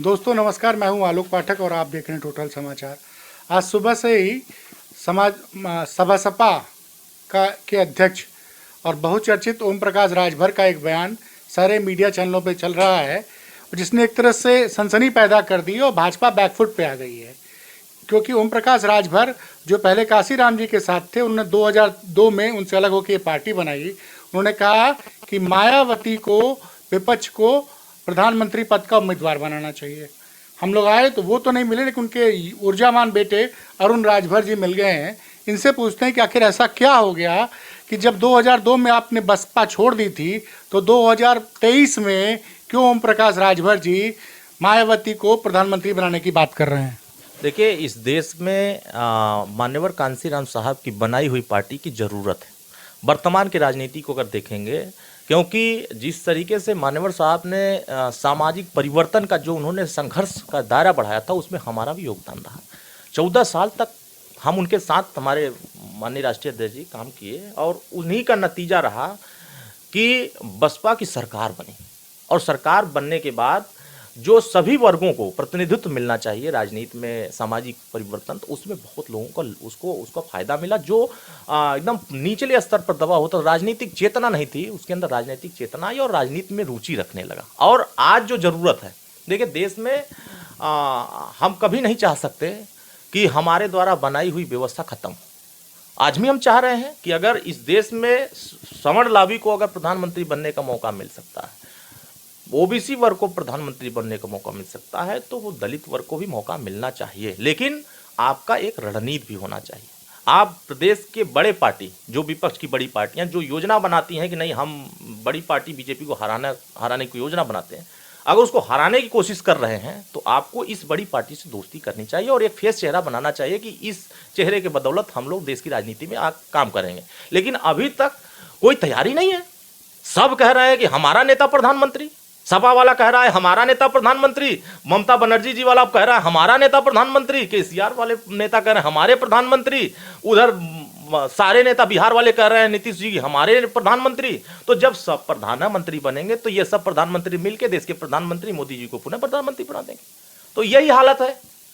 दोस्तों नमस्कार, मैं हूं आलोक पाठक और आप देख रहे हैं टोटल समाचार। आज सुबह से ही सपा का के अध्यक्ष और बहुचर्चित ओम प्रकाश राजभर का एक बयान सारे मीडिया चैनलों पे चल रहा है, जिसने एक तरह से सनसनी पैदा कर दी और भाजपा बैकफुट पे आ गई है। क्योंकि ओम प्रकाश राजभर जो पहले काशीराम जी के साथ थे, उन्होंने 2002 में उनसे अलग होकर ये पार्टी बनाई। उन्होंने कहा कि मायावती को, विपक्ष को प्रधानमंत्री पद का उम्मीदवार बनाना चाहिए। हम लोग आए तो वो तो नहीं मिले, लेकिन उनके ऊर्जावान बेटे अरुण राजभर जी मिल गए हैं। इनसे पूछते हैं कि आखिर ऐसा क्या हो गया कि जब 2002 में आपने बसपा छोड़ दी थी, तो 2023 में क्यों ओम प्रकाश राजभर जी मायावती को प्रधानमंत्री बनाने की बात कर रहे हैं? देखिए, इस देश में मान्यवर कांशीराम साहब की बनाई हुई पार्टी की ज़रूरत है वर्तमान की राजनीति को अगर देखेंगे, क्योंकि जिस तरीके से मान्यवर साहब ने सामाजिक परिवर्तन का जो उन्होंने संघर्ष का दायरा बढ़ाया था, उसमें हमारा भी योगदान रहा। 14 साल तक हम उनके साथ, हमारे माननीय राष्ट्रीय अध्यक्ष जी काम किए और उन्हीं का नतीजा रहा कि बसपा की सरकार बनी। और सरकार बनने के बाद जो सभी वर्गों को प्रतिनिधित्व मिलना चाहिए राजनीति में, सामाजिक परिवर्तन, तो उसमें बहुत लोगों को उसका फायदा मिला। जो एकदम निचले स्तर पर दबा होता, राजनीतिक चेतना नहीं थी, उसके अंदर राजनीतिक चेतना आई और राजनीति में रुचि रखने लगा। और आज जो ज़रूरत है, देखिए देश में हम कभी नहीं चाह सकते कि हमारे द्वारा बनाई हुई व्यवस्था खत्म। आज भी हम चाह रहे हैं कि अगर इस देश में सवर्ण लाभी को अगर प्रधानमंत्री बनने का मौका मिल सकता है, ओबीसी वर्ग को प्रधानमंत्री बनने का मौका मिल सकता है, तो वो दलित वर्ग को भी मौका मिलना चाहिए। लेकिन आपका एक रणनीति भी होना चाहिए। आप प्रदेश के बड़े पार्टी, जो विपक्ष की बड़ी पार्टियां जो योजना बनाती हैं कि नहीं हम बड़ी पार्टी बीजेपी को हराने की योजना बनाते हैं, अगर उसको हराने की कोशिश कर रहे हैं तो आपको इस बड़ी पार्टी से दोस्ती करनी चाहिए और एक फेस चेहरा बनाना चाहिए कि इस चेहरे के बदौलत हम लोग देश की राजनीति में काम करेंगे। लेकिन अभी तक कोई तैयारी नहीं है। सब कह रहे हैं कि हमारा नेता प्रधानमंत्री, सपा वाला कह रहा है हमारा नेता प्रधानमंत्री, ममता बनर्जी जी वाला कह रहा है हमारा नेता प्रधानमंत्री, केसीआर वाले नेता कह रहे हैं हमारे प्रधानमंत्री, उधर सारे नेता बिहार वाले कह रहे हैं नीतीश जी हमारे प्रधानमंत्री। तो जब सब प्रधानमंत्री बनेंगे तो ये सब प्रधानमंत्री मिलकर देश के प्रधानमंत्री मोदी जी को पुनः प्रधानमंत्री बना देंगे। तो यही हालत है,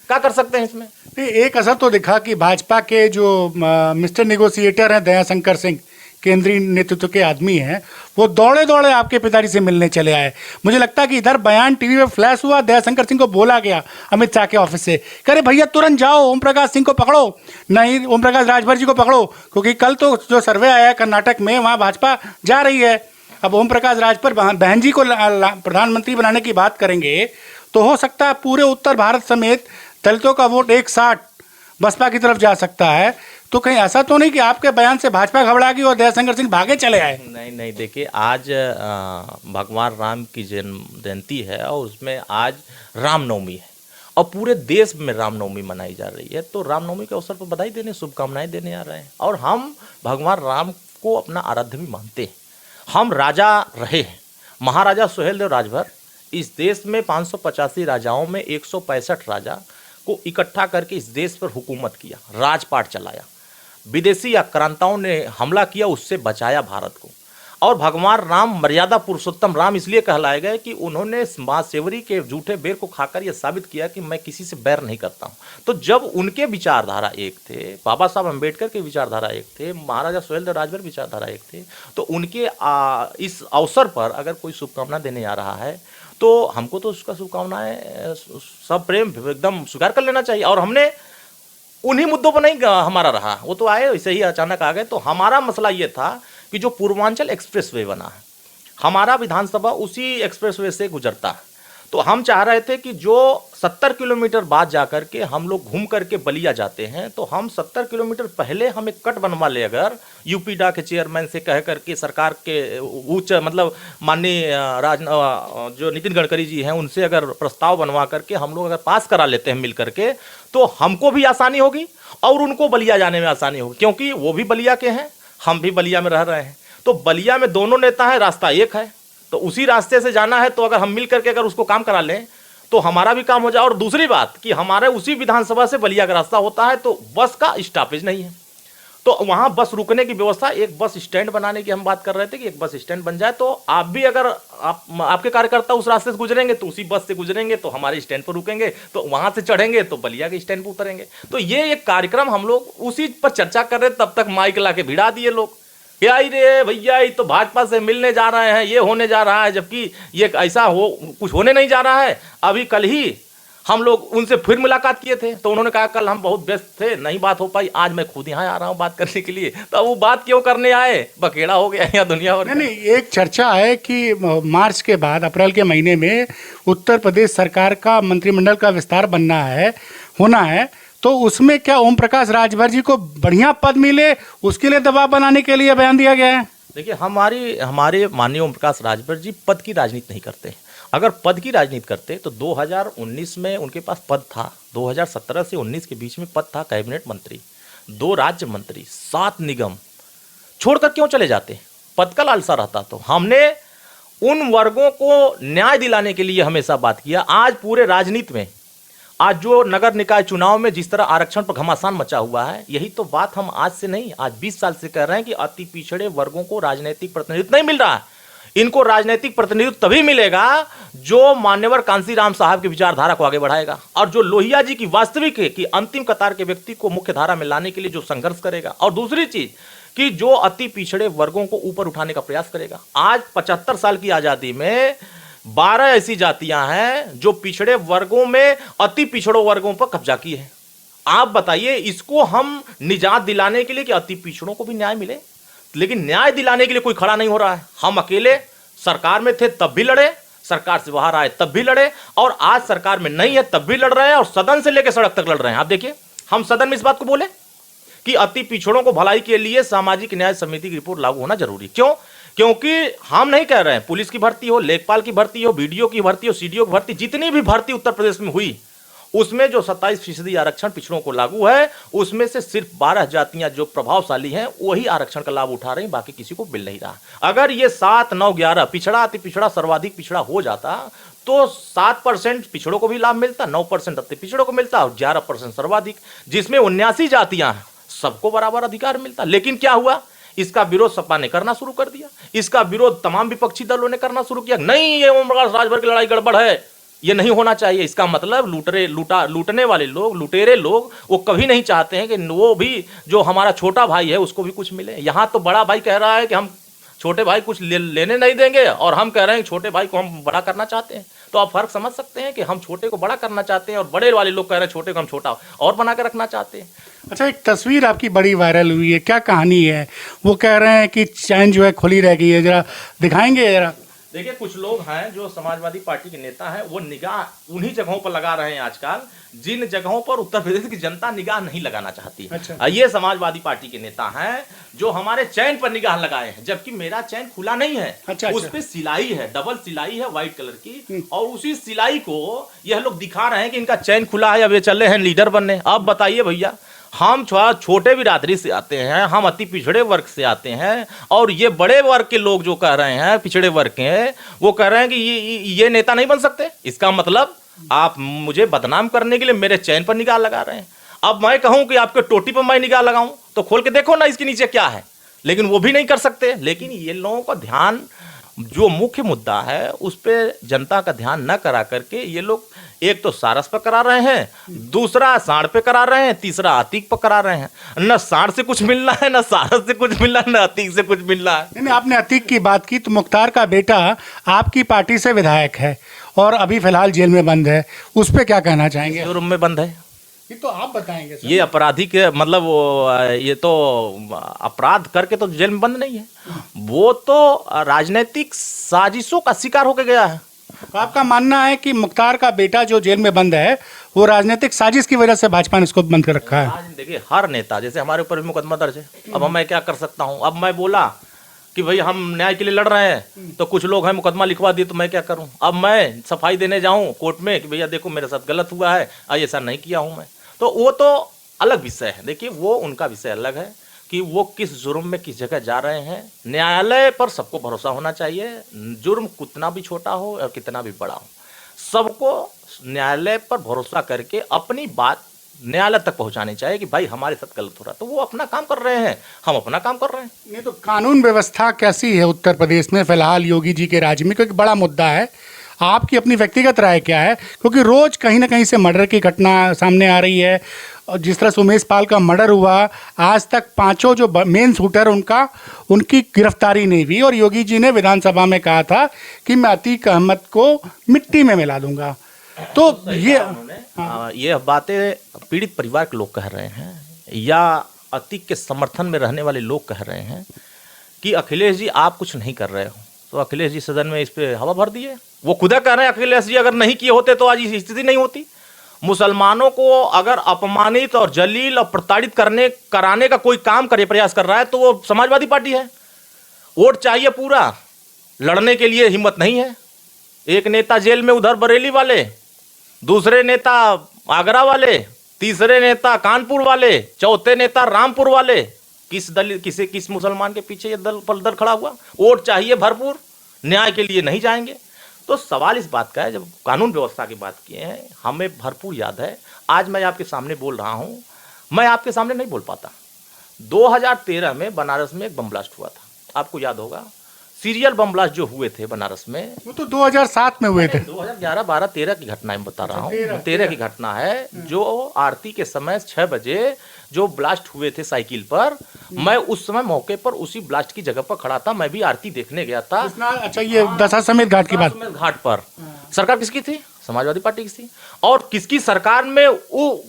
क्या कर सकते हैं इसमें? एक असर तो दिखा कि भाजपा के जो मिस्टर नेगोशिएटर हैं दयाशंकर सिंह, केंद्रीय नेतृत्व के आदमी हैं, वो दौड़े दौड़े आपके पिताजी से मिलने चले आए। मुझे लगता है कि इधर बयान टीवी में फ्लैश हुआ, दयाशंकर सिंह को बोला गया अमित शाह के ऑफिस से, करे भैया तुरंत जाओ ओम प्रकाश सिंह को पकड़ो, नहीं ओम प्रकाश राजभर जी को पकड़ो, क्योंकि कल तो जो सर्वे आया कर्नाटक में, वहाँ भाजपा जा रही है। अब ओम प्रकाश राजभर बहन जी को प्रधानमंत्री बनाने की बात करेंगे तो हो सकता है पूरे उत्तर भारत समेत दलितों का वोट एक साथ बसपा की तरफ जा सकता है। तो कहीं ऐसा तो नहीं कि आपके बयान से भाजपा घबरा गई और दयाशंकर सिंह भागे चले आए? नहीं, देखिए आज भगवान राम की जयंती है और उसमें आज रामनवमी है और पूरे देश में रामनवमी मनाई जा रही है। तो रामनवमी के अवसर पर बधाई देने, शुभकामनाएं देने आ रहे हैं और हम भगवान राम को अपना आराध्य भी मानते हैं। हम राजा रहे हैं, महाराजा सुहेलदेव राजभर इस देश में 585 राजाओं में 165 राजा को इकट्ठा करके इस देश पर हुकूमत किया, राजपाट चलाया, विदेशी आक्रांताओं ने हमला किया, उससे बचाया भारत को। और भगवान राम मर्यादा पुरुषोत्तम राम इसलिए कहलाए गए कि उन्होंने महाशिवरी के जूठे बेर को खाकर यह साबित किया कि मैं किसी से बैर नहीं करता हूँ। तो जब उनके विचारधारा एक थे, बाबा साहब अम्बेडकर के विचारधारा एक थे, महाराजा सुहेलदेव राजभर विचारधारा एक थे, तो उनके इस अवसर पर अगर कोई शुभकामना देने आ रहा है तो हमको तो उसका शुभकामनाएं सब प्रेम एकदम स्वीकार कर लेना चाहिए। और हमने उन्हीं मुद्दों पर नहीं हमारा रहा, वो तो आए वैसे ही अचानक आ गए। तो हमारा मसला ये था कि जो पूर्वांचल एक्सप्रेसवे बना है, हमारा विधानसभा उसी एक्सप्रेसवे से गुजरता है। तो हम चाह रहे थे कि जो 70 किलोमीटर बाद जाकर के हम लोग घूम करके बलिया जाते हैं, तो हम 70 किलोमीटर पहले हम एक कट बनवा ले, अगर यूपीडा के चेयरमैन से कह करके सरकार के उच्च मतलब माननीय जो नितिन गडकरी जी हैं उनसे अगर प्रस्ताव बनवा करके हम लोग अगर पास करा लेते हैं मिल करके, तो हमको भी आसानी होगी और उनको बलिया जाने में आसानी होगी, क्योंकि वो भी बलिया के हैं, हम भी बलिया में रह रहे हैं। तो बलिया में दोनों नेता हैं, रास्ता एक है, तो उसी रास्ते से जाना है। तो अगर हम मिल करके अगर उसको काम करा लें तो हमारा भी काम हो जाए। और दूसरी बात कि हमारे उसी विधानसभा से बलिया का रास्ता होता है, तो बस का स्टॉपेज नहीं है। तो वहां बस रुकने की व्यवस्था, एक बस स्टैंड बनाने की हम बात कर रहे थे कि एक बस स्टैंड बन जाए, तो आप भी अगर आपके कार्यकर्ता उस रास्ते से गुजरेंगे तो उसी बस से गुजरेंगे तो हमारे स्टैंड पर रुकेंगे, तो वहां से चढ़ेंगे तो बलिया के स्टैंड पर उतरेंगे। तो ये एक कार्यक्रम हम लोग उसी पर चर्चा कर रहे, तब तक माइक ला के भिड़ा दिए लोग, क्या ही रे भैया, ये तो भाजपा से मिलने जा रहे हैं, ये होने जा रहा है, जबकि ये ऐसा हो कुछ होने नहीं जा रहा है। अभी कल ही हम लोग उनसे फिर मुलाकात किए थे, तो उन्होंने कहा कल हम बहुत व्यस्त थे, नहीं बात हो पाई, आज मैं खुद यहाँ आ रहा हूँ बात करने के लिए। तो वो बात क्यों करने आए, बखेड़ा हो गया यहाँ दुनिया भर। नहीं, एक चर्चा है कि मार्च के बाद अप्रैल के महीने में उत्तर प्रदेश सरकार का मंत्रिमंडल का विस्तार होना है, तो उसमें क्या ओम प्रकाश राजभर जी को बढ़िया पद मिले, उसके लिए दबाव बनाने के लिए बयान दिया गया है? देखिए, हमारे माननीय ओम प्रकाश राजभर जी पद की राजनीति नहीं करते। अगर पद की राजनीति करते तो 2019 में उनके पास पद था, 2017 से 19 के बीच में पद था, कैबिनेट मंत्री, 2 राज्य मंत्री, 7 निगम, छोड़कर क्यों चले जाते? पद का लालसा रहता। तो हमने उन वर्गों को न्याय दिलाने के लिए हमेशा बात किया। आज पूरे राजनीति में, आज जो नगर निकाय चुनाव में जिस तरह आरक्षण पर घमासान मचा हुआ है, यही तो बात हम आज से नहीं, आज 20 साल से कह रहे हैं कि अति पिछड़े वर्गों को राजनीतिक प्रतिनिधित्व नहीं मिल रहा है। इनको राजनीतिक प्रतिनिधित्व तभी मिलेगा जो मान्यवर कांसीराम साहब की विचारधारा को आगे बढ़ाएगा, और जो लोहिया जी की वास्तविक है कि अंतिम कतार के व्यक्ति को मुख्य धारा में लाने के लिए जो संघर्ष करेगा, और दूसरी चीज कि जो अति पिछड़े वर्गों को ऊपर उठाने का प्रयास करेगा। आज 75 साल की आजादी में 12 ऐसी जातियां हैं जो पिछड़े वर्गों में, अति पिछड़ों वर्गों पर कब्जा की है। आप बताइए, इसको हम निजात दिलाने के लिए कि अति पिछड़ों को भी न्याय मिले, लेकिन न्याय दिलाने के लिए कोई खड़ा नहीं हो रहा है। हम अकेले सरकार में थे तब भी लड़े, सरकार से बाहर आए तब भी लड़े, और आज सरकार में नहीं है तब भी लड़ रहे हैं, और सदन से लेकर सड़क तक लड़ रहे हैं। आप देखिए, हम सदन में इस बात को बोले कि अति पिछड़ों को भलाई के लिए सामाजिक न्याय समिति की रिपोर्ट लागू होना जरूरी। क्यों? क्योंकि हम नहीं कह रहे हैं पुलिस की भर्ती हो, लेखपाल की भर्ती हो, बीडीओ की भर्ती हो, सीडीओ की भर्ती, जितनी भी भर्ती उत्तर प्रदेश में हुई, उसमें जो 27% आरक्षण पिछड़ों को लागू है, उसमें से सिर्फ 12 जातियां जो प्रभावशाली हैं वही आरक्षण का लाभ उठा रही, बाकी किसी को मिल नहीं रहा। अगर ये 7, 9, 11 पिछड़ा, अति पिछड़ा, सर्वाधिक पिछड़ा हो जाता तो 7% पिछड़ों को भी लाभ मिलता, 9% अति पिछड़ों को मिलता और 11% सर्वाधिक, जिसमें 79 जातियां हैं, सबको बराबर अधिकार मिलता। लेकिन क्या हुआ? इसका विरोध सपा ने करना शुरू कर दिया, इसका विरोध तमाम विपक्षी दलों ने करना शुरू किया। नहीं, ये ओम प्रकाश राजभर की लड़ाई गड़बड़ है, ये नहीं होना चाहिए। इसका मतलब लूटने वाले लोग, लुटेरे लोग, वो कभी नहीं चाहते हैं कि वो भी जो हमारा छोटा भाई है उसको भी कुछ मिले। यहाँ तो बड़ा भाई कह रहा है कि हम छोटे भाई कुछ लेने नहीं देंगे, और हम कह रहे हैं कि छोटे भाई को हम बड़ा करना चाहते हैं। तो आप फर्क समझ सकते हैं कि हम छोटे को बड़ा करना चाहते हैं और बड़े वाले लोग कह रहे हैं छोटे को हम छोटा और बना कर रखना चाहते हैं। अच्छा, एक तस्वीर आपकी बड़ी वायरल हुई है, क्या कहानी है? वो कह रहे हैं कि चैन जो है खुली रह गई है, जरा दिखाएंगे जरा। देखिए, कुछ लोग हैं जो समाजवादी पार्टी के नेता हैं, वो निगाह उन्हीं जगहों पर लगा रहे हैं आजकल जिन जगहों पर उत्तर प्रदेश की जनता निगाह नहीं लगाना चाहती। अच्छा। ये समाजवादी पार्टी के नेता हैं जो हमारे चैन पर निगाह लगाए हैं, जबकि मेरा चैन खुला नहीं है। अच्छा। उस पे सिलाई है, डबल सिलाई है व्हाइट कलर की, और उसी सिलाई को यह लोग दिखा रहे हैं कि इनका चैन खुला है, अब ये चले हैं लीडर बनने। अब बताइए भैया, हम छोटे बिरादरी से आते हैं, हम अति पिछड़े वर्ग से आते हैं, और ये बड़े वर्ग के लोग जो कह रहे हैं, पिछड़े वर्ग के, वो कह रहे हैं कि ये नेता नहीं बन सकते। इसका मतलब आप मुझे बदनाम करने के लिए मेरे चैन पर निगाह लगा रहे हैं। अब मैं कहूं कि आपके टोटी पर मैं निगाह लगाऊं तो खोल के देखो ना इसके नीचे क्या है, लेकिन वो भी नहीं कर सकते। लेकिन ये लोगों का ध्यान, जो मुख्य मुद्दा है उस पर जनता का ध्यान न करा करके ये लोग एक तो सारस पर करा रहे हैं, दूसरा साढ़ पे करा रहे हैं, तीसरा अतीक पर करा रहे हैं। न साढ़ से कुछ मिलना है, न सारस से कुछ मिलना है, न अतीक से कुछ मिलना है। नहीं, आपने अतीक की बात की तो मुख्तार का बेटा आपकी पार्टी से विधायक है और अभी फिलहाल जेल में बंद है, उस पर क्या कहना चाहेंगे? जो रूम में बंद है, ये तो आप बताएंगे सर। ये अपराधी के मतलब ये तो अपराध करके तो जेल में बंद नहीं है, वो तो राजनीतिक साजिशों का शिकार होकर गया है। तो आपका मानना है कि मुख्तार का बेटा जो जेल में बंद है वो राजनीतिक साजिश की वजह से भाजपा ने इसको बंद कर रखा है? आज देखिए, हर नेता, जैसे हमारे ऊपर भी मुकदमा दर्ज है, अब मैं क्या कर सकता हूँ? अब मैं बोला कि भाई हम न्याय के लिए लड़ रहे हैं, तो कुछ लोग हैं मुकदमा लिखवा दिए, तो मैं क्या करूं? अब मैं सफाई देने जाऊं कोर्ट में कि भैया देखो मेरे साथ गलत हुआ है, ऐसा नहीं किया हूं मैं, तो वो तो अलग विषय है। देखिए, वो उनका विषय अलग है कि वो किस जुर्म में किस जगह जा रहे हैं। न्यायालय पर सबको भरोसा होना चाहिए, जुर्म कितना भी छोटा हो और कितना भी बड़ा हो, सबको न्यायालय पर भरोसा करके अपनी बात न्यायालय तक पहुंचानी चाहिए कि भाई हमारे साथ गलत हो रहा है। तो वो अपना काम कर रहे हैं, हम अपना काम कर रहे हैं। नहीं तो कानून व्यवस्था कैसी है उत्तर प्रदेश में फिलहाल योगी जी के राज्य में, क्योंकि बड़ा मुद्दा है। आपकी अपनी व्यक्तिगत राय क्या है, क्योंकि रोज कहीं ना कहीं से मर्डर की घटना सामने आ रही है, और जिस तरह से उमेश पाल का मर्डर हुआ, आज तक पांचों जो मेन शूटर उनकी गिरफ्तारी नहीं हुई, और योगी जी ने विधानसभा में कहा था कि मैं अतीक अहमद को मिट्टी में मिला दूंगा। तो ये बातें पीड़ित परिवार के लोग कह रहे हैं या अतीक के समर्थन में रहने वाले लोग कह रहे हैं कि अखिलेश जी आप कुछ नहीं कर रहे हो। तो अखिलेश जी सदन में इस पे हवा भर दिए। वो खुदा कह रहे हैं अखिलेश जी अगर नहीं किए होते तो आज ये स्थिति नहीं होती। मुसलमानों को अगर अपमानित और जलील और प्रताड़ित कराने का कोई काम करे प्रयास कर रहा है तो वो समाजवादी पार्टी है। वोट चाहिए पूरा, लड़ने के लिए हिम्मत नहीं है। एक नेता जेल में उधर बरेली वाले, दूसरे नेता आगरा वाले, तीसरे नेता कानपुर वाले, चौथे नेता रामपुर वाले। किस मुसलमान के पीछे ये दल खड़ा हुआ? वोट चाहिए भरपूर, न्याय के लिए नहीं जाएंगे। तो सवाल इस बात का है, जब कानून व्यवस्था की बात किए हैं, हमें भरपूर याद है। आज मैं आपके सामने बोल रहा हूं, मैं आपके सामने नहीं बोल पाता। 2013 में बनारस में एक बम ब्लास्ट हुआ था, आपको याद होगा। सीरियल बम ब्लास्ट जो हुए थे बनारस में, वो तो 2007 में हुए थे। 2011, 12, 13 की घटना मैं बता रहा हूँ। 13 की घटना है, जो आरती के समय 6 बजे जो ब्लास्ट हुए थे साइकिल पर। मैं उस समय मौके पर उसी ब्लास्ट की जगह पर खड़ा था, मैं भी आरती देखने गया था। अच्छा, ये दशाश्वमेध घाट की बात। दशाश्वमेध घाट पर सरकार किसकी थी? समाजवादी पार्टी की थी। और किसकी सरकार में वो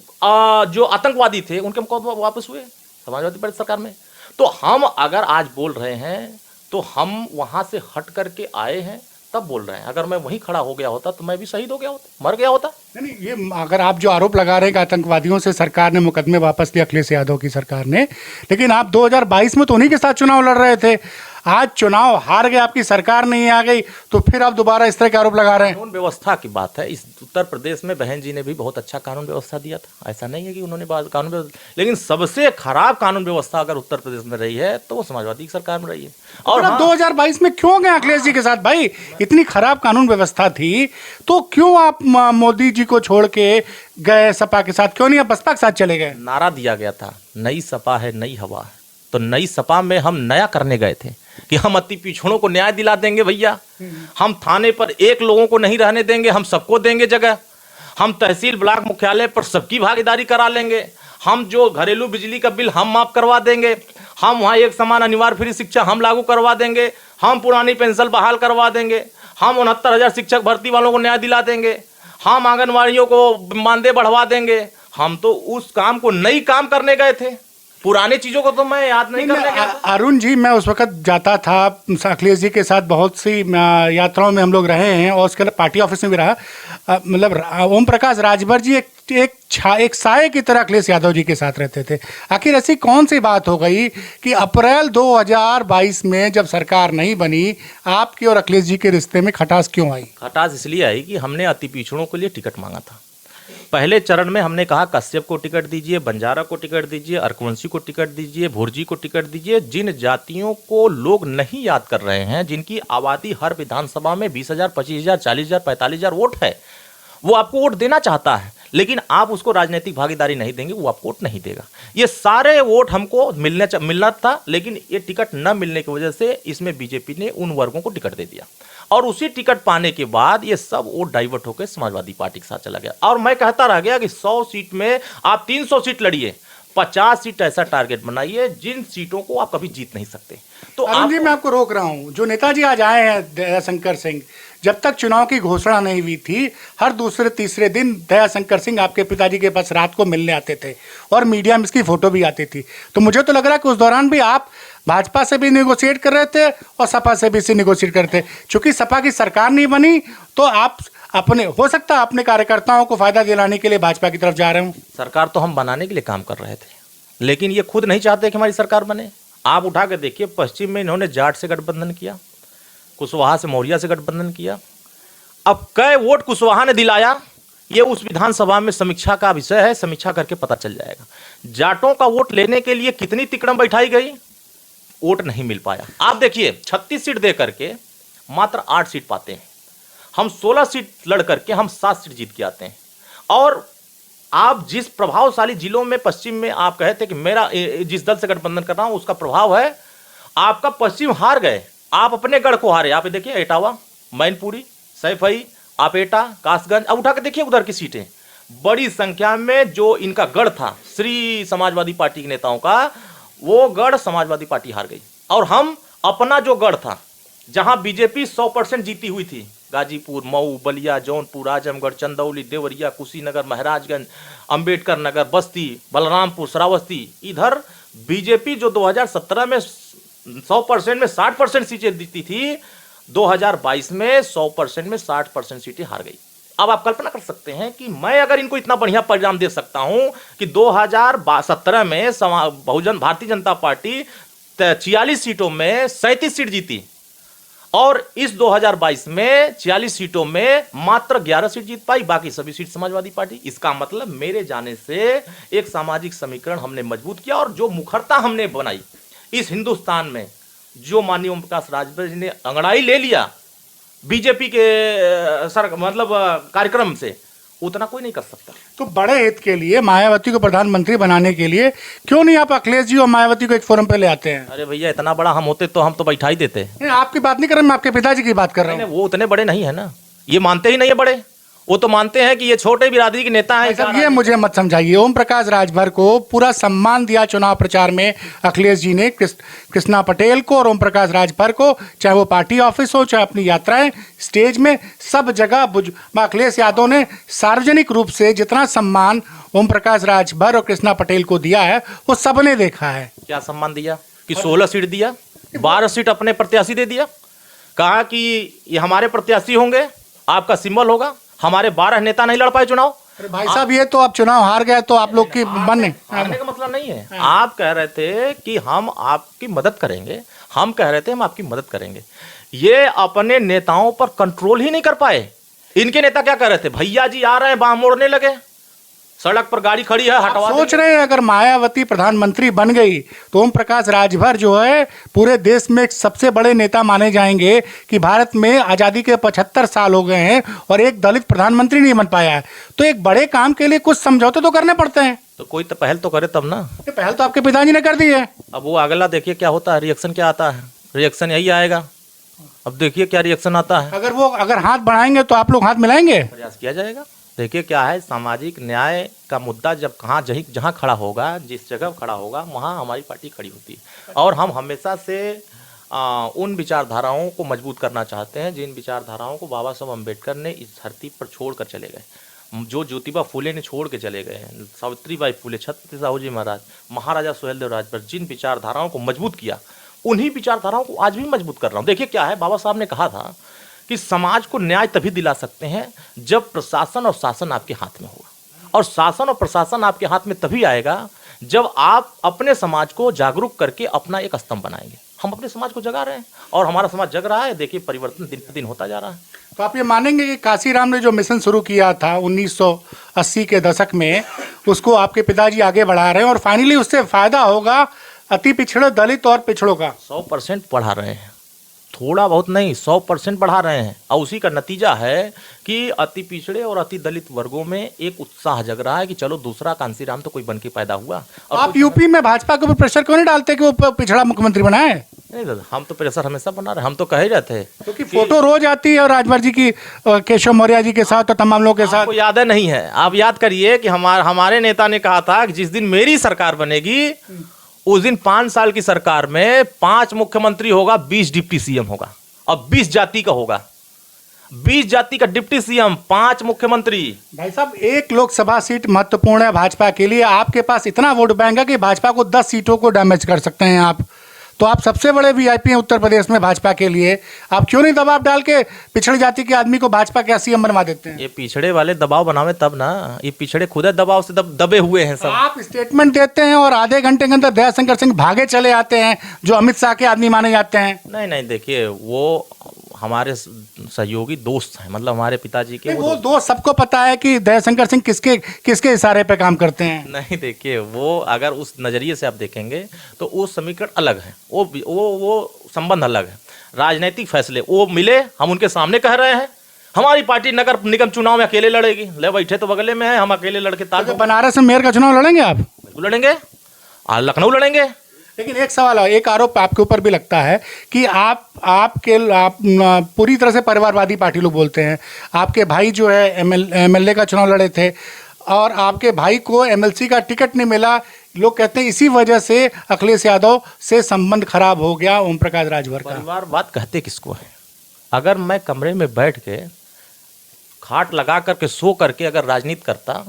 जो आतंकवादी थे उनके मुकदमे वापस हुए? समाजवादी पार्टी सरकार में। तो हम अगर आज बोल रहे हैं तो हम वहां से हट करके आए हैं तब बोल रहे हैं। अगर मैं वहीं खड़ा हो गया होता तो मैं भी शहीद हो गया होता, मर गया होता। नहीं, ये अगर आप जो आरोप लगा रहे हैं कि आतंकवादियों से सरकार ने मुकदमे वापस लिए, अखिलेश यादव की सरकार ने, लेकिन आप 2022 में तो उन्हीं के साथ चुनाव लड़ रहे थे। आज चुनाव हार गए, आपकी सरकार नहीं आ गई, तो फिर आप दोबारा इस तरह के आरोप लगा रहे हैं। कानून व्यवस्था की बात है। इस उत्तर प्रदेश में बहन जी ने भी बहुत अच्छा कानून व्यवस्था दिया था, ऐसा नहीं है कि उन्होंने कानून व्यवस्था, लेकिन सबसे खराब कानून व्यवस्था अगर उत्तर प्रदेश में रही है तो वो समाजवादी की सरकार में रही है। और आप 2022 में क्यों गए अखिलेश जी के साथ? भाई इतनी खराब कानून व्यवस्था थी तो क्यों आप मोदी जी को छोड़ के गए सपा के साथ? क्यों नहीं आप बसपा के साथ चले गए? नारा दिया गया था नई सपा है नई हवा है। तो नई सपा में हम नया करने गए थे कि हम अति पिछड़ों को न्याय दिला देंगे भैया। हम थाने पर एक लोगों को नहीं रहने देंगे, हम सबको देंगे जगह। हम तहसील ब्लॉक मुख्यालय पर सबकी भागीदारी करा लेंगे। हम जो घरेलू बिजली का बिल हम माफ करवा देंगे। हम वहाँ एक समान अनिवार्य फ्री शिक्षा हम लागू करवा देंगे। हम पुरानी पेंशन बहाल करवा देंगे। हम 69,000 शिक्षक भर्ती वालों को न्याय दिला देंगे। हम आंगनवाड़ियों को मानदेय बढ़वा देंगे। हम तो उस काम को नई काम करने गए थे, पुराने चीजों को तो मैं याद नहीं करने गया था। अरुण जी, मैं उस वक्त जाता था अखिलेश जी के साथ, बहुत सी यात्राओं में हम लोग रहे हैं, और उसके पार्टी ऑफिस में भी रहा। मतलब ओम प्रकाश राजभर जी एक साये की तरह अखिलेश यादव जी के साथ रहते थे। आखिर ऐसी कौन सी बात हो गई कि अप्रैल 2022 में जब सरकार नहीं बनी, आपके और अखिलेश जी के रिश्ते में खटास क्यों आई? खटास इसलिए आई कि हमने अति पिछड़ों के लिए टिकट मांगा था। पहले चरण में हमने कहा कश्यप को टिकट दीजिए, बंजारा को टिकट दीजिए, अर्कवंशी को टिकट दीजिए, भुर्जी को टिकट दीजिए। जिन जातियों को लोग नहीं याद कर रहे हैं, जिनकी आबादी हर विधानसभा में 20,000, 25,000, 40,000, 45,000 वोट है, वो आपको वोट देना चाहता है, लेकिन आप उसको राजनीतिक भागीदारी नहीं देंगे, वो आपको वोट नहीं देगा। ये सारे वोट हमको मिलना था, लेकिन ये टिकट न मिलने की वजह से इसमें बीजेपी ने उन वर्गों को टिकट दे दिया, और उसी टिकट पाने के बाद ये सब वोट डाइवर्ट होकर समाजवादी पार्टी के साथ चला गया। और मैं कहता रह गया कि 100 सीट में आप 300 सीट लड़िए, 50 सीट ऐसा टारगेट बनाइए जिन सीटों को आप कभी जीत नहीं सकते। तो अरुण जी, मैं आपको रोक रहा हूं। जो नेताजी आज आए हैं दयाशंकर सिंह, जब तक चुनाव की घोषणा नहीं हुई थी, हर दूसरे तीसरे दिन दयाशंकर सिंह आपके पिताजी के पास रात को मिलने आते थे, और मीडिया में इसकी फोटो भी आती थी। तो मुझे तो लग रहा है कि उस दौरान भी आप भाजपा से भी नेगोशिएट कर रहे थे और सपा से भी नेगोशिएट करते। चूंकि सपा की सरकार नहीं बनी तो आप अपने, हो सकता है अपने कार्यकर्ताओं को फायदा दिलाने के लिए भाजपा की तरफ जा रहे हूँ। सरकार तो हम बनाने के लिए काम कर रहे थे, लेकिन ये खुद नहीं चाहते कि हमारी सरकार बने। आप उठा के देखिए, पश्चिम में इन्होंने जाट से गठबंधन किया, कुशवाहा से मौर्या से गठबंधन किया। अब कई वोट कुशवाहा ने दिलाया, ये उस विधानसभा में समीक्षा का विषय है, समीक्षा करके पता चल जाएगा। जाटों का वोट लेने के लिए कितनी तिकड़म बैठाई गई, वोट नहीं मिल पाया। आप देखिए, 36 सीट दे करके मात्र 8 सीट पाते हैं। हम 16 सीट लड़ करके हम 7 सीट जीत के आते हैं। और आप जिस प्रभावशाली जिलों में पश्चिम में आप कहे थे कि मेरा जिस दल से गठबंधन कर रहा हूं उसका प्रभाव है, आपका पश्चिम हार गए, आप अपने गढ़ को हारे। आप ये देखिए इटावा, मैनपुरी, सैफई, आप एटा, कासगंज, अब उठा के देखिए उधर की सीटें, बड़ी संख्या में जो इनका गढ़ था श्री समाजवादी पार्टी के नेताओं का, वो गढ़ समाजवादी पार्टी हार गई। और हम अपना जो गढ़ था जहां बीजेपी 100% जीती हुई थी, गाजीपुर, मऊ, बलिया, जौनपुर, आजमगढ़, चंदौली, देवरिया, कुशीनगर, महाराजगंज, अंबेडकर नगर, बस्ती, बलरामपुर, श्रावस्ती, इधर बीजेपी जो 2017 में 100% में 60% सीटें जीती थी, 2022 में 100% में 60% सीटें हार गई। अब आप कल्पना कर सकते हैं कि मैं अगर इनको इतना बढ़िया परिणाम दे सकता हूं कि 2017 में बहुजन भारतीय जनता पार्टी 46 सीटों में 37 सीट जीती और इस 2022 में 46 सीटों में मात्र 11 सीट जीत पाई, बाकी सभी सीट समाजवादी पार्टी। इसका मतलब मेरे जाने से एक सामाजिक समीकरण हमने मजबूत किया और जो मुखरता हमने बनाई इस हिंदुस्तान में, जो माननीय ओम प्रकाश राजभर जी ने अंगड़ाई ले लिया बीजेपी के कार्यक्रम से, उतना कोई नहीं कर सकता। तो बड़े हित के लिए मायावती को प्रधानमंत्री बनाने के लिए क्यों नहीं आप अखिलेश जी और मायावती को एक फोरम पे ले आते हैं? अरे भैया, इतना बड़ा हम होते तो हम तो बैठा ही देते। नहीं, आपकी बात नहीं कर रहा, मैं आपके पिताजी की बात कर रहा हूँ। वो उतने बड़े नहीं है ना, ये मानते ही नहीं है बड़े, वो तो मानते हैं कि ये छोटे बिरादरी के नेता हैं। सब ये मुझे मत समझाइए। ओम प्रकाश राजभर को पूरा सम्मान दिया चुनाव प्रचार में अखिलेश जी ने, कृष्णा पटेल को और ओम प्रकाश राजभर को, चाहे वो पार्टी ऑफिस हो चाहे अपनी यात्राएं, स्टेज में, सब जगह अखिलेश यादव ने सार्वजनिक रूप से जितना सम्मान ओम प्रकाश राजभर और कृष्णा पटेल को दिया है वो सबने देखा है। क्या सम्मान दिया कि 16 सीट दिया, 12 सीट अपने प्रत्याशी दे दिया, कहा कि ये हमारे प्रत्याशी होंगे, आपका सिंबल होगा। हमारे 12 नेता नहीं लड़ पाए चुनाव। अरे भाई साहब, ये तो आप चुनाव हार गए तो आप लोग की मन नहीं, हारने का मतलब नहीं है। आप कह रहे थे कि हम आपकी मदद करेंगे, हम कह रहे थे हम आपकी मदद करेंगे। ये अपने नेताओं पर कंट्रोल ही नहीं कर पाए। इनके नेता क्या कह रहे थे, भैया जी आ रहे हैं, बांह मोड़ने लगे, सड़क पर गाड़ी खड़ी है हटवा। सोच रहे हैं अगर मायावती प्रधानमंत्री बन गई तो ओम प्रकाश राजभर जो है पूरे देश में एक सबसे बड़े नेता माने जाएंगे कि भारत में आज़ादी के 75 साल हो गए हैं और एक दलित प्रधानमंत्री नहीं बन पाया है। तो एक बड़े काम के लिए कुछ समझौते तो करने पड़ते हैं। तो कोई तो पहल तो करे तब ना। ये पहल तो आपके पिताजी ने कर दी है। अब वो अगला देखिए क्या होता है, रिएक्शन क्या आता है, रिएक्शन यही आएगा। अब देखिए क्या रिएक्शन आता है। अगर हाथ बढ़ाएंगे तो आप लोग हाथ मिलाएंगे, प्रयास किया जाएगा। देखिए क्या है, सामाजिक न्याय का मुद्दा जब जहाँ खड़ा होगा, जिस जगह खड़ा होगा, वहाँ हमारी पार्टी खड़ी होती है। और हम हमेशा से उन विचारधाराओं को मजबूत करना चाहते हैं जिन विचारधाराओं को बाबा साहब अम्बेडकर ने इस धरती पर छोड़ कर चले गए, जो ज्योतिबा फुले ने छोड़ के चले गए, सावित्रीबाई फुले, छत्रपति साहू जी महाराज, महाराजा सुहेलदेव राजभर, जिन विचारधाराओं को मजबूत किया, उन्हीं विचारधाराओं को आज भी मजबूत कर रहा हूँ। देखिए क्या है, बाबा साहब ने कहा था कि समाज को न्याय तभी दिला सकते हैं जब प्रशासन और शासन आपके हाथ में होगा, और शासन और प्रशासन आपके हाथ में तभी आएगा जब आप अपने समाज को जागरूक करके अपना एक स्तंभ बनाएंगे। हम अपने समाज को जगा रहे हैं और हमारा समाज जग रहा है। देखिए परिवर्तन दिन पर दिन होता जा रहा है। तो आप ये मानेंगे कि काशीराम ने जो मिशन शुरू किया था 1980 के दशक में, उसको आपके पिताजी आगे बढ़ा रहे हैं और फाइनली उससे फायदा होगा अति पिछड़े, दलित और पिछड़ों का। 100% बढ़ा रहे हैं, थोड़ा बहुत नहीं, 100% बढ़ा रहे हैं। और उसी का नतीजा है कि अति पिछड़े और अति दलित वर्गों में एक उत्साह जग रहा है कि चलो दूसरा कांसीराम तो कोई बन के पैदा हुआ। और आप यूपी में भाजपा के ऊपर प्रेशर क्यों नहीं डालते कि वो पिछड़ा मुख्यमंत्री बनाए? नहीं दादा, हम तो प्रेशर हमेशा बना रहे, हम तो कह ही रहे थे क्योंकि फोटो रोज आती है और राजभर जी की, केशव मौर्य जी के साथ और तमाम लोगों के साथ। आपको याद है नहीं है? आप याद करिए कि हमारे नेता ने कहा था कि जिस दिन मेरी सरकार बनेगी उस दिन 5 साल की सरकार में 5 मुख्यमंत्री होगा, 20 डिप्टी सीएम होगा और 20 जाति का होगा, 20 जाति का डिप्टी सीएम, 5 मुख्यमंत्री। भाई साहब, एक लोकसभा सीट महत्वपूर्ण है भाजपा के लिए। आपके पास इतना वोट बैंक है कि भाजपा को 10 सीटों को डैमेज कर सकते हैं आप। तो आप सबसे बड़े वीआईपी हैं उत्तर प्रदेश में भाजपा के लिए। आप क्यों नहीं दबाव डाल के पिछड़ी जाति के आदमी को भाजपा के सीएम बनवा देते हैं? ये पिछड़े वाले दबाव बनावे तब ना, ये पिछड़े खुद दबाव से दबे हुए हैं सब। आप स्टेटमेंट देते हैं और आधे घंटे के अंदर दयाशंकर सिंह भागे चले आते हैं, जो अमित शाह के आदमी माने जाते हैं। नहीं, देखिए वो हमारे सहयोगी दोस्त हैं, मतलब हमारे पिताजी के वो दोस्त सबको पता है कि दयाशंकर सिंह किसके इशारे पे काम करते हैं। नहीं, देखिए वो अगर उस नज़रिए से आप देखेंगे तो वो समीकरण अलग है, वो संबंध अलग है। राजनीतिक फैसले वो मिले, हम उनके सामने कह रहे हैं, हमारी पार्टी नगर निगम चुनाव में अकेले लड़ेगी। ले बैठे तो बगले में है, हम अकेले लड़के ताल तो बनारस में मेयर का चुनाव लड़ेंगे आप? बिल्कुल लड़ेंगे, लखनऊ लड़ेंगे। लेकिन एक सवाल है, एक आरोप आपके ऊपर भी लगता है कि आप पूरी तरह से परिवारवादी पार्टी लोग बोलते हैं। आपके भाई जो है एमएलए का चुनाव लड़े थे और आपके भाई को एमएलसी का टिकट नहीं मिला। लोग कहते हैं इसी वजह से अखिलेश यादव से संबंध खराब हो गया ओम प्रकाश राजभर का। परिवारवाद कहते किसको है? अगर मैं कमरे में बैठ के खाट लगा करके सो करके अगर राजनीति करता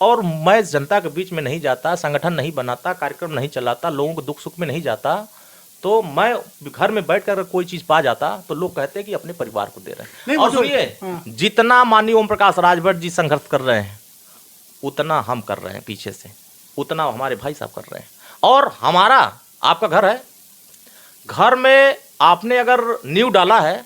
और मैं जनता के बीच में नहीं जाता, संगठन नहीं बनाता, कार्यक्रम नहीं चलाता, लोगों को दुख सुख में नहीं जाता, तो मैं घर में बैठ कर कोई चीज पा जाता तो लोग कहते हैं कि अपने परिवार को दे रहे हैं। और सुनिए, जितना माननीय ओम प्रकाश राजभर जी संघर्ष कर रहे हैं उतना हम कर रहे हैं पीछे से, उतना हमारे भाई साहब कर रहे हैं। और हमारा आपका घर है, घर में आपने अगर नींव डाला है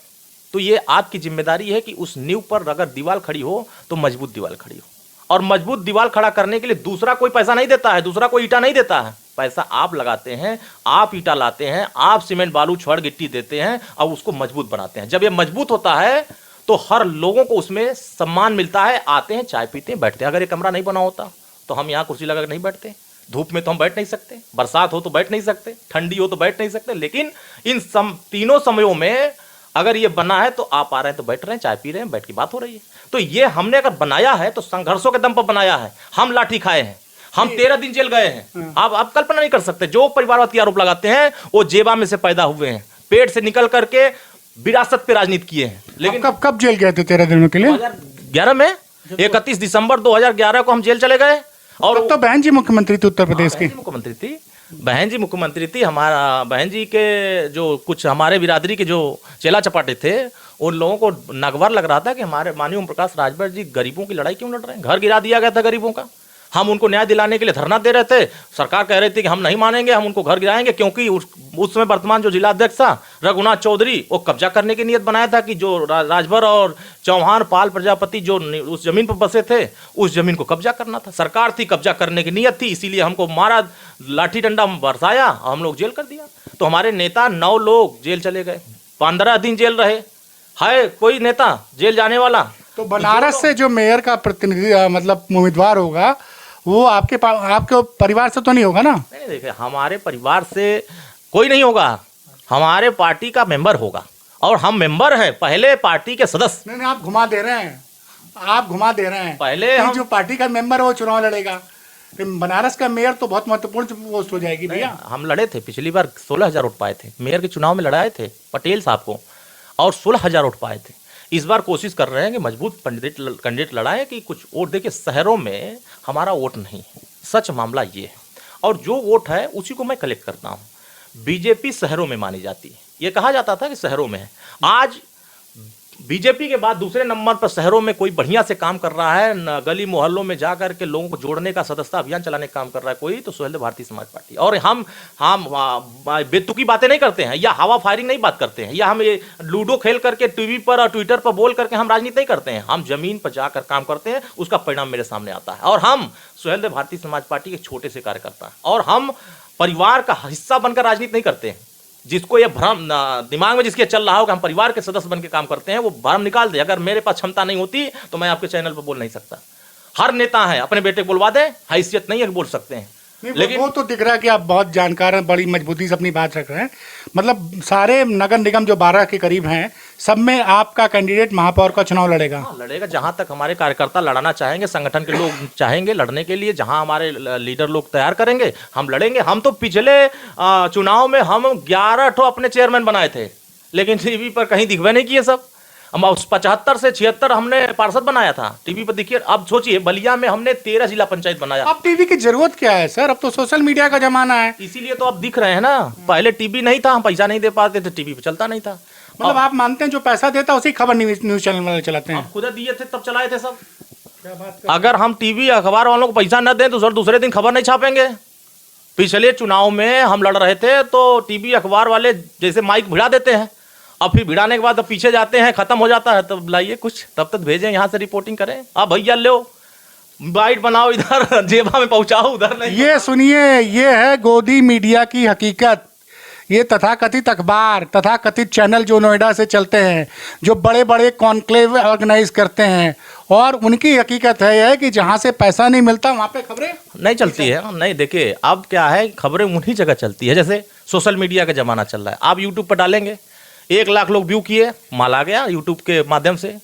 तो ये आपकी जिम्मेदारी है कि उस नींव पर अगर दीवार खड़ी हो तो मजबूत दीवार खड़ी हो। और मजबूत दीवार खड़ा करने के लिए दूसरा कोई पैसा नहीं देता है, दूसरा कोई ईंटा नहीं देता है। पैसा आप लगाते हैं, आप ईंटा लाते हैं, आप सीमेंट बालू छड़ गिट्टी देते हैं और उसको मजबूत बनाते हैं। जब ये मजबूत होता है तो हर लोगों को उसमें सम्मान मिलता है, आते हैं, चाय पीते हैं, बैठते हैं। अगर ये कमरा नहीं बना होता तो हम यहाँ कुर्सी लगा नहीं बैठते, धूप में तो हम बैठ नहीं सकते, बरसात हो तो बैठ नहीं सकते, ठंडी हो तो बैठ नहीं सकते। लेकिन इन तीनों समयों में अगर ये बना है तो आप आ रहे हैं तो बैठ रहे हैं, चाय पी रहे हैं, बैठ की बात हो रही है। तो ये हमने अगर बनाया है तो संघर्षों के दम पर बनाया है। हम लाठी खाए हैं, हम 13 दिन जेल गए हैं। आप कल्पना नहीं कर सकते। जो परिवारवाद के आरोप लगाते हैं वो जेबा में से पैदा हुए हैं, पेट से निकल करके विरासत पे राजनीति किए हैं। लेकिन कब जेल गए थे 13 दिनों के लिए? 2011 में 31 दिसंबर 2011 को हम जेल चले गए। और तो बहन जी मुख्यमंत्री थी उत्तर प्रदेश की, मुख्यमंत्री थी, बहन जी मुख्यमंत्री थी। हमारा बहन जी के जो कुछ हमारे बिरादरी के जो चेला चपाटे थे उन लोगों को नगवार लग रहा था कि हमारे माननीय ओम प्रकाश राजभर जी गरीबों की लड़ाई क्यों लड़ रहे हैं। घर गिरा दिया गया था गरीबों का, हम उनको न्याय दिलाने के लिए धरना दे रहे थे। सरकार कह रही थी कि हम नहीं मानेंगे, हम उनको घर गिराएंगे, क्योंकि उस समय वर्तमान जो जिलाध्यक्ष था रघुनाथ चौधरी वो कब्जा करने की नियत बनाया था कि जो राजभर और चौहान पाल प्रजापति जो उस जमीन पर बसे थे उस जमीन को कब्जा करना था। सरकार थी, कब्जा करने की नियत थी, इसीलिए हमको मारा, लाठी डंडा बरसाया, हम लोग जेल कर दिया। तो हमारे नेता 9 लोग जेल चले गए, 15 दिन जेल रहे। है कोई नेता जेल जाने वाला? तो बनारस से जो मेयर का प्रतिनिधि मतलब उम्मीदवार होगा वो आपके परिवार से तो नहीं होगा ना? नहीं, देखिए हमारे परिवार से कोई नहीं होगा, हमारे पार्टी का मेंबर होगा और हम मेंबर हैं, पहले पार्टी के सदस्य। नहीं, आप घुमा दे रहे हैं, आप घुमा दे रहे हैं। पहले हम जो पार्टी का मेंबर है वो चुनाव लड़ेगा। बनारस का मेयर तो बहुत महत्वपूर्ण पोस्ट हो जाएगी भैया। हम लड़े थे पिछली बार, 16,000 वोट पाए थे मेयर के चुनाव में, लड़ाए थे पटेल साहब को और 16,000 वोट पाए थे। इस बार कोशिश कर रहे हैं कि मजबूत कैंडिडेट लड़ाएं कि कुछ वोट। देखिए शहरों में हमारा वोट नहीं है, सच मामला ये है, और जो वोट है उसी को मैं कलेक्ट करता हूँ। बीजेपी शहरों में मानी जाती है, ये कहा जाता था कि शहरों में है। आज बीजेपी के बाद दूसरे नंबर पर शहरों में कोई बढ़िया से काम कर रहा है, गली मोहल्लों में जा करके लोगों को जोड़ने का, सदस्यता अभियान चलाने का काम कर रहा है कोई, तो सुहेलदेव भारतीय समाज पार्टी। और हम बेतुकी बातें नहीं करते हैं या हवा फायरिंग नहीं बात करते हैं या हम ये लूडो खेल करके टीवी पर और ट्विटर पर बोल करके हम राजनीति नहीं करते हैं। हम जमीन पर जाकर काम करते हैं, उसका परिणाम मेरे सामने आता है। और हम सुहेलदेव भारतीय समाज पार्टी के छोटे से कार्यकर्ता हैं और हम परिवार का हिस्सा बनकर राजनीति नहीं करते हैं। जिसको ये भ्रम दिमाग में जिसके चल रहा हो कि हम परिवार के सदस्य बन के काम करते हैं, वो भ्रम निकाल दे। अगर मेरे पास क्षमता नहीं होती तो मैं आपके चैनल पर बोल नहीं सकता। हर नेता है अपने बेटे को बुलवा दे, हैसियत नहीं है कि बोल सकते हैं। लेकिन वो तो दिख रहा है कि आप बहुत जानकार हैं, बड़ी मजबूती से अपनी बात रख रहे हैं। मतलब सारे नगर निगम जो 12 के करीब हैं सब में आपका कैंडिडेट महापौर का चुनाव लड़ेगा? लड़ेगा, जहां तक हमारे कार्यकर्ता लड़ाना चाहेंगे, संगठन के लोग चाहेंगे लड़ने के लिए, जहां हमारे लीडर लोग तैयार करेंगे हम लड़ेंगे। हम तो पिछले चुनाव में हम 11 ठो अपने चेयरमैन बनाए थे, लेकिन टीवी पर कहीं दिखवे नहीं किए सब। हम 75 से 76 हमने पार्षद बनाया था, टीवी पर दिखिए। अब सोचिए बलिया में हमने 13 जिला पंचायत बनाया। अब टीवी की जरूरत क्या है सर? अब तो सोशल मीडिया का जमाना है, इसीलिए तो अब दिख रहे हैं ना। पहले टीवी नहीं था, हम पैसा नहीं दे पाते थे, टीवी पे चलता नहीं था। मतलब आप मानते हैं जो पैसा देता उसी खबर न्यूज चैनल वाले चलाते हैं? खुद दिए थे तब चलाए थे सब। अगर हम टीवी अखबार वालों को पैसा न दें तो सर दूसरे दिन खबर नहीं छापेंगे। पिछले चुनाव में हम लड़ रहे थे तो टीवी अखबार वाले जैसे माइक भिड़ा देते हैं, अब फिर भिड़ाने के बाद अब पीछे जाते हैं, खत्म हो जाता है, तब लाइए कुछ, तब तक भेजें यहाँ से रिपोर्टिंग करें। अब भैया लो बाइट बनाओ, इधर जेबा में पहुंचाओ, उधर नहीं। ये सुनिए, ये है गोदी मीडिया की हकीकत। ये तथाकथित अखबार, तथाकथित चैनल जो नोएडा से चलते हैं, जो बड़े बड़े कॉन्क्लेव ऑर्गेनाइज करते हैं, और उनकी हकीकत है कि जहाँ से पैसा नहीं मिलता वहाँ पे खबरें नहीं चलती है। नहीं, देखिए अब क्या है, खबरें उन्हीं जगह चलती है। जैसे सोशल मीडिया का ज़माना चल रहा है, आप यूट्यूब पर डालेंगे, 1 लाख लोग व्यू किए, माल आ गया यूट्यूब के माध्यम से।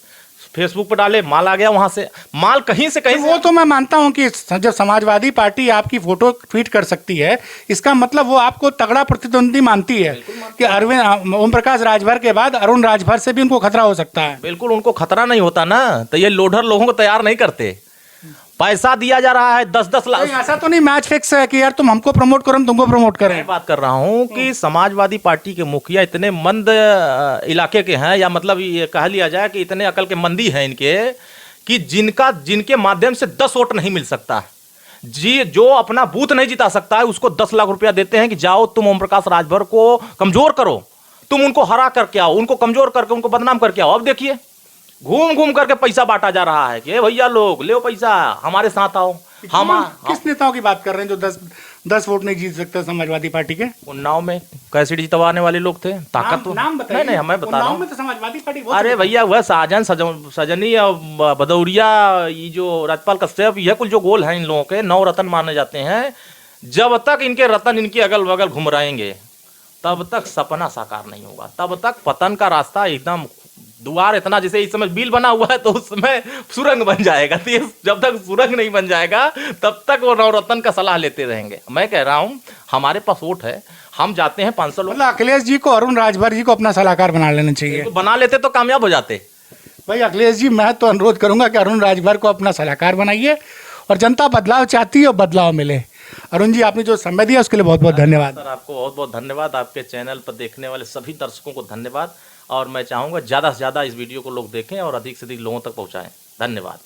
फेसबुक पर डाले, माल आ गया वहाँ से। माल कहीं से कहीं वो तो मैं मानता हूँ कि जब समाजवादी पार्टी आपकी फोटो ट्वीट कर सकती है, इसका मतलब वो आपको तगड़ा प्रतिद्वंदी मानती है कि अरविंद ओम प्रकाश राजभर के बाद अरुण राजभर से भी उनको खतरा हो सकता है। बिल्कुल उनको खतरा नहीं होता ना, तो ये लोडर लोगों को तैयार नहीं करते। पैसा दिया जा रहा है 10-10 लाख। ऐसा तो नहीं मैच फिक्स है कि यार तुम हमको प्रमोट करो, हम तुमको प्रमोट करें। मैं बात कर रहा हूँ कि समाजवादी पार्टी के मुखिया इतने मंद इलाके के हैं, या मतलब ये कह लिया जाए कि इतने अकल के मंदी हैं इनके, कि जिनके माध्यम से 10 वोट नहीं मिल सकता जी, जो अपना बूथ नहीं जिता सकता है, उसको 10 लाख रुपया देते हैं कि जाओ तुम ओम प्रकाश राजभर को कमजोर करो, तुम उनको हरा करके आओ, उनको कमजोर करके उनको बदनाम करके आओ। अब देखिए घूम घूम करके पैसा बांटा जा रहा है कि भैया लोग ले पैसा, हमारे साथ आओ। हम किस नेताओं की बात कर रहे हैं जो 10 वोट नहीं जीत सकते समाजवादी पार्टी के? उन्नाव में कैसेट जितवाने वाले लोग थे, ताकत तो नाम बताइए। नहीं, मैं बता रहा हूँ। में तो समाजवादी पार्टी अरे भैया वह साजन सजनी और भदौरिया, ये जो राजपाल कश्यप, यह कुल जो गोल हैं इन लोगों के 9 रतन माने जाते हैं। जब तक इनके रतन इनके अगल बगल घुमराएंगे तब तक सपना साकार नहीं होगा, तब तक पतन का रास्ता एकदम द्वार इतना, जैसे इस समय बिल बना हुआ है तो उसमें सुरंग बन जाएगा। तो जब तक सुरंग नहीं बन जाएगा तब तक वो नवरत्न का सलाह लेते रहेंगे। मैं कह रहा हूँ हमारे पास वोट है, हम जाते हैं 500 लोग। अखिलेश जी को, अरुण राजभर जी को अपना सलाहकार बना लेना चाहिए। तो बना लेते तो कामयाब हो जाते। भाई अखिलेश जी, मैं तो अनुरोध करूंगा कि अरुण राजभर को अपना सलाहकार बनाइए, और जनता बदलाव चाहती है और बदलाव मिले। अरुण जी, आपने जो समय दिया उसके लिए बहुत बहुत धन्यवाद। सर आपको बहुत बहुत धन्यवाद, आपके चैनल पर देखने वाले सभी दर्शकों को धन्यवाद, और मैं चाहूँगा ज़्यादा से ज़्यादा इस वीडियो को लोग देखें और अधिक से अधिक लोगों तक पहुँचाएं। धन्यवाद।